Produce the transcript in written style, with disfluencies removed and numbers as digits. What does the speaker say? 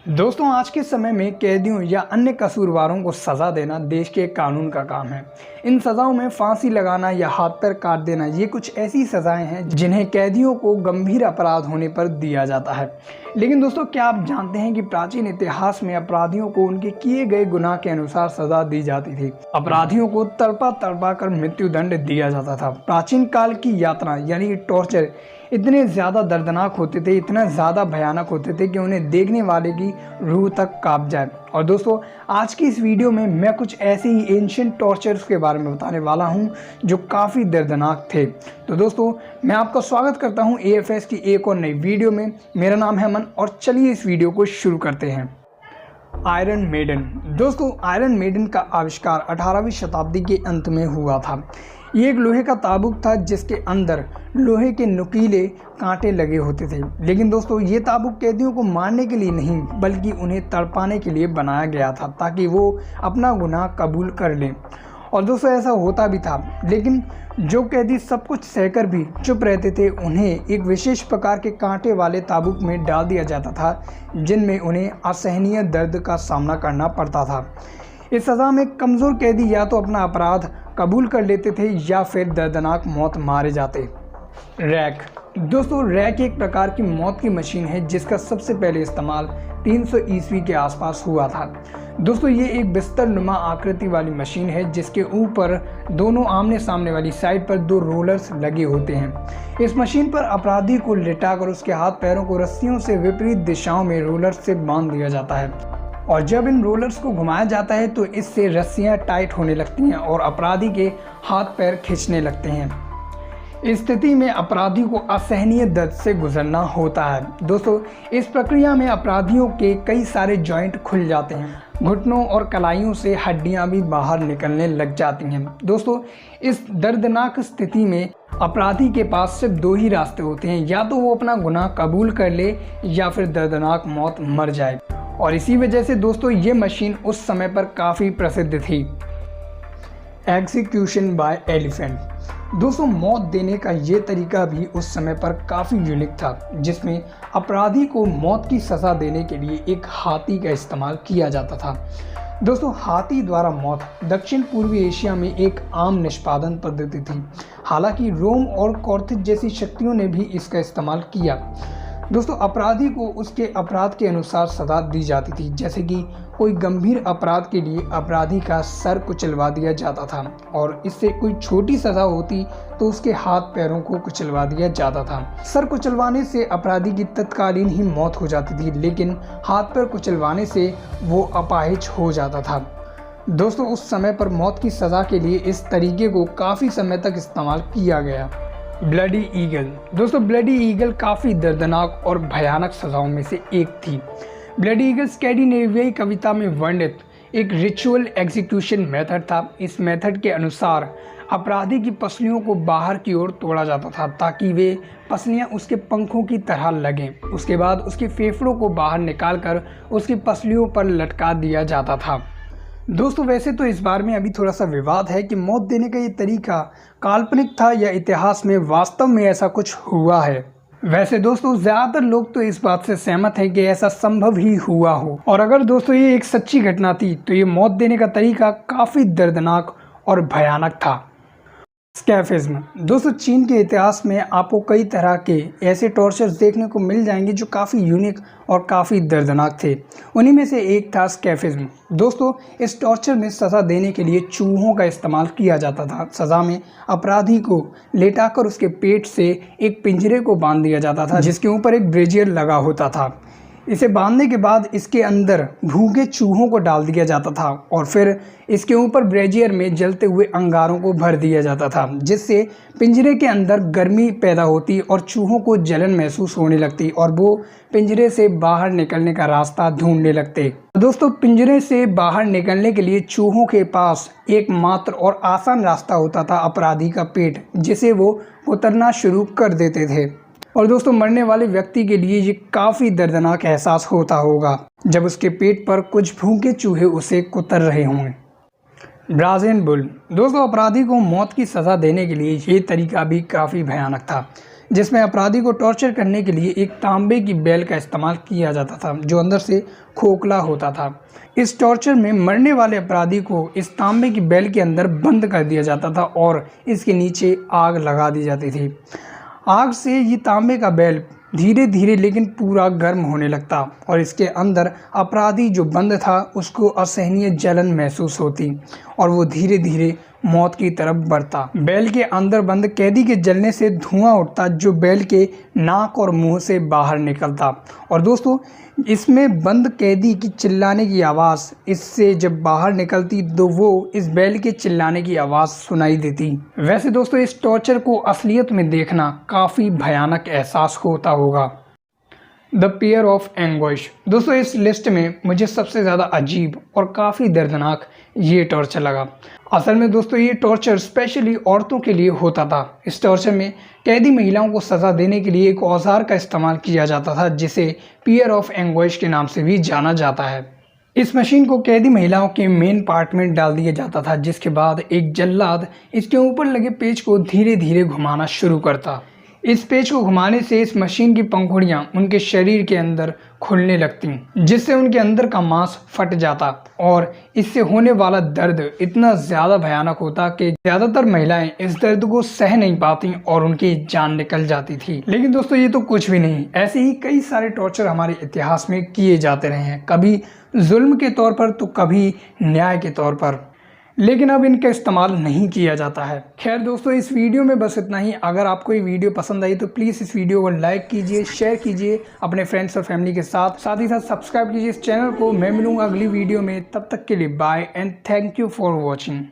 दोस्तों आज के समय में कैदियों या अन्य कसूरवारों को सज़ा देना देश के कानून का काम है। इन सज़ाओं में फांसी लगाना या हाथ पैर काट देना ये कुछ ऐसी सज़ाएं हैं जिन्हें कैदियों को गंभीर अपराध होने पर दिया जाता है। लेकिन दोस्तों क्या आप जानते हैं कि प्राचीन इतिहास में अपराधियों को उनके किए गए गुनाह के अनुसार सज़ा दी जाती थी। अपराधियों को तड़पा तड़पा कर मृत्यु दंड दिया जाता था। प्राचीन काल की यातना यानी टॉर्चर इतने ज़्यादा दर्दनाक होते थे, इतना ज़्यादा भयानक होते थे कि उन्हें देखने वाले की रूह तक कांप जाए। और दोस्तों आज की इस वीडियो में मैं कुछ ऐसे ही एंशिएंट टॉर्चर्स के बारे में बताने वाला हूं जो काफ़ी दर्दनाक थे। तो दोस्तों मैं आपका स्वागत करता हूं AFS की एक और नई वीडियो में। मेरा नाम है अमन और चलिए इस वीडियो को शुरू करते हैं। Iron maiden. दोस्तों आयरन मेडन का आविष्कार 18वीं शताब्दी के अंत में हुआ था। ये एक लोहे का ताबूत था जिसके अंदर लोहे के नुकीले कांटे लगे होते थे। लेकिन दोस्तों ये ताबूत कैदियों को मारने के लिए नहीं बल्कि उन्हें तड़पाने के लिए बनाया गया था ताकि वो अपना गुनाह कबूल कर लें। और दोस्तों ऐसा होता भी था, लेकिन जो कैदी सब कुछ सहकर भी चुप रहते थे उन्हें एक विशेष प्रकार के कांटे वाले ताबूत में डाल दिया जाता था जिनमें उन्हें असहनीय दर्द का सामना करना पड़ता था। इस सज़ा में कमज़ोर कैदी या तो अपना अपराध कबूल कर लेते थे या फिर दर्दनाक मौत मारे जाते। रैक। दोस्तों रैक एक प्रकार की मौत की मशीन है जिसका सबसे पहले इस्तेमाल 300 ईस्वी के आसपास हुआ था। दोस्तों ये एक बिस्तर नुमा आकृति वाली मशीन है जिसके ऊपर दोनों आमने सामने वाली साइड पर दो रोलर्स लगे होते हैं। इस मशीन पर अपराधी को लिटाकर उसके हाथ पैरों को रस्सियों से विपरीत दिशाओं में रोलर्स से बांध दिया जाता है और जब इन रोलर्स को घुमाया जाता है तो इससे रस्सियां टाइट होने लगती हैं और अपराधी के हाथ पैर खींचने लगते हैं। इस स्थिति में अपराधी को असहनीय दर्द से गुजरना होता है। दोस्तों इस प्रक्रिया में अपराधियों के कई सारे जॉइंट खुल जाते हैं। घुटनों और कलाइयों से हड्डियां भी बाहर निकलने लग जाती हैं। दोस्तों इस दर्दनाक स्थिति में अपराधी के पास सिर्फ दो ही रास्ते होते हैं, या तो वो अपना गुनाह कबूल कर ले या फिर दर्दनाक मौत मर जाए। और इसी वजह से दोस्तों ये मशीन उस समय पर काफ़ी प्रसिद्ध थी। Execution bye elephant. दोस्तों मौत देने का ये तरीका भी उस समय पर काफ़ी यूनिक था जिसमें अपराधी को मौत की सज़ा देने के लिए एक हाथी का इस्तेमाल किया जाता था। दोस्तों हाथी द्वारा मौत दक्षिण पूर्वी एशिया में एक आम निष्पादन पद्धति थी। हालांकि रोम और कॉर्थेज जैसी शक्तियों ने भी इसका इस्तेमाल किया। दोस्तों अपराधी को उसके अपराध के अनुसार सज़ा दी जाती थी। जैसे कि कोई गंभीर अपराध के लिए अपराधी का सर कुचलवा दिया जाता था और इससे कोई छोटी सज़ा होती तो उसके हाथ पैरों को कुचलवा दिया जाता था। सर कुचलवाने से अपराधी की तत्कालीन ही मौत हो जाती थी, लेकिन हाथ पैर कुचलवाने से वो अपाहिज हो जाता था। दोस्तों उस समय पर मौत की सज़ा के लिए इस तरीके को काफ़ी समय तक इस्तेमाल किया गया। Bloody eagle. दोस्तों ब्लडी ईगल काफ़ी दर्दनाक और भयानक सज़ाओं में से एक थी। ब्लडी ईगल स्कैंडिनेवियाई कविता में वर्णित एक रिचुअल एग्जीक्यूशन मेथड था। इस मेथड के अनुसार अपराधी की पसलियों को बाहर की ओर तोड़ा जाता था ताकि वे पसलियां उसके पंखों की तरह लगें। उसके बाद उसके फेफड़ों को बाहर निकालकर उसकी पसलियों पर लटका दिया जाता था। दोस्तों वैसे तो इस बारे में अभी थोड़ा सा विवाद है कि मौत देने का ये तरीका काल्पनिक था या इतिहास में वास्तव में ऐसा कुछ हुआ है। वैसे दोस्तों ज़्यादातर लोग तो इस बात से सहमत हैं कि ऐसा संभव ही हुआ हो। और अगर दोस्तों ये एक सच्ची घटना थी तो ये मौत देने का तरीका काफ़ी दर्दनाक और भयानक था। स्कैफिज्म। दोस्तों चीन के इतिहास में आपको कई तरह के ऐसे टॉर्चर्स देखने को मिल जाएंगे जो काफ़ी यूनिक और काफ़ी दर्दनाक थे। उन्हीं में से एक था स्कैफिज्म। दोस्तों इस टॉर्चर में सज़ा देने के लिए चूहों का इस्तेमाल किया जाता था। सज़ा में अपराधी को लेटाकर उसके पेट से एक पिंजरे को बांध दिया जाता था जिसके ऊपर एक ब्रेजियर लगा होता था। इसे बांधने के बाद इसके अंदर भूखे चूहों को डाल दिया जाता था और फिर इसके ऊपर ब्रेजियर में जलते हुए अंगारों को भर दिया जाता था जिससे पिंजरे के अंदर गर्मी पैदा होती और चूहों को जलन महसूस होने लगती और वो पिंजरे से बाहर निकलने का रास्ता ढूंढने लगते। दोस्तों पिंजरे से बाहर निकलने के लिए चूहों के पास एकमात्र और आसान रास्ता होता था अपराधी का पेट, जिसे वो उतरना शुरू कर देते थे। और दोस्तों मरने वाले व्यक्ति के लिए ये काफ़ी दर्दनाक एहसास होता होगा जब उसके पेट पर कुछ भूखे चूहे उसे कुतर रहे होंगे। ब्राज़िलियन बुल। दोस्तों अपराधी को मौत की सज़ा देने के लिए ये तरीका भी काफ़ी भयानक था। जिसमें अपराधी को टॉर्चर करने के लिए एक तांबे की बेल का इस्तेमाल किया जाता था जो अंदर से खोखला होता था। इस टॉर्चर में मरने वाले अपराधी को इस तांबे की बेल के अंदर बंद कर दिया जाता था और इसके नीचे आग लगा दी जाती थी। आग से ये तांबे का बेल धीरे धीरे लेकिन पूरा गर्म होने लगता और इसके अंदर अपराधी जो बंद था उसको असहनीय जलन महसूस होती और वो धीरे धीरे मौत की तरफ बढ़ता। बेल के अंदर बंद कैदी के जलने से धुआं उठता जो बेल के नाक और मुंह से बाहर निकलता। और दोस्तों, इसमें बंद कैदी की चिल्लाने की आवाज़ इससे जब बाहर निकलती तो वो इस बेल के चिल्लाने की आवाज़ सुनाई देती। वैसे दोस्तों, इस टॉर्चर को असलियत में देखना काफ़ी भयानक एहसास होता होगा। The pair of anguish. दोस्तों, इस लिस्ट में मुझे सबसे ज़्यादा अजीब और काफ़ी दर्दनाक ये टॉर्चर लगा। असल में दोस्तों, ये टॉर्चर स्पेशली औरतों के लिए होता था। इस टॉर्चर में कैदी महिलाओं को सज़ा देने के लिए एक औजार का इस्तेमाल किया जाता था जिसे पेयर ऑफ एंग्विश के नाम से भी जाना जाता है। इस मशीन को कैदी महिलाओं के मेन पार्ट में डाल दिया जाता था जिसके बाद एक जल्लाद इसके ऊपर लगे पेच को धीरे धीरे घुमाना शुरू करता। इस पेच को घुमाने से इस मशीन की पंखुड़ियां उनके शरीर के अंदर खुलने लगती जिससे उनके अंदर का मांस फट जाता और इससे होने वाला दर्द इतना ज़्यादा भयानक होता कि ज़्यादातर महिलाएं इस दर्द को सह नहीं पाती और उनकी जान निकल जाती थी। लेकिन दोस्तों, ये तो कुछ भी नहीं, ऐसे ही कई सारे टॉर्चर हमारे इतिहास में किए जाते रहे हैं, कभी जुल्म के तौर पर तो कभी न्याय के तौर पर, लेकिन अब इनका इस्तेमाल नहीं किया जाता है। खैर दोस्तों, इस वीडियो में बस इतना ही। अगर आपको ये वीडियो पसंद आई तो प्लीज़ इस वीडियो को लाइक कीजिए, शेयर कीजिए अपने फ्रेंड्स और फैमिली के साथ ही साथ सब्सक्राइब कीजिए इस चैनल को। मैं मिलूंगा अगली वीडियो में, तब तक के लिए bye and thank you for watching.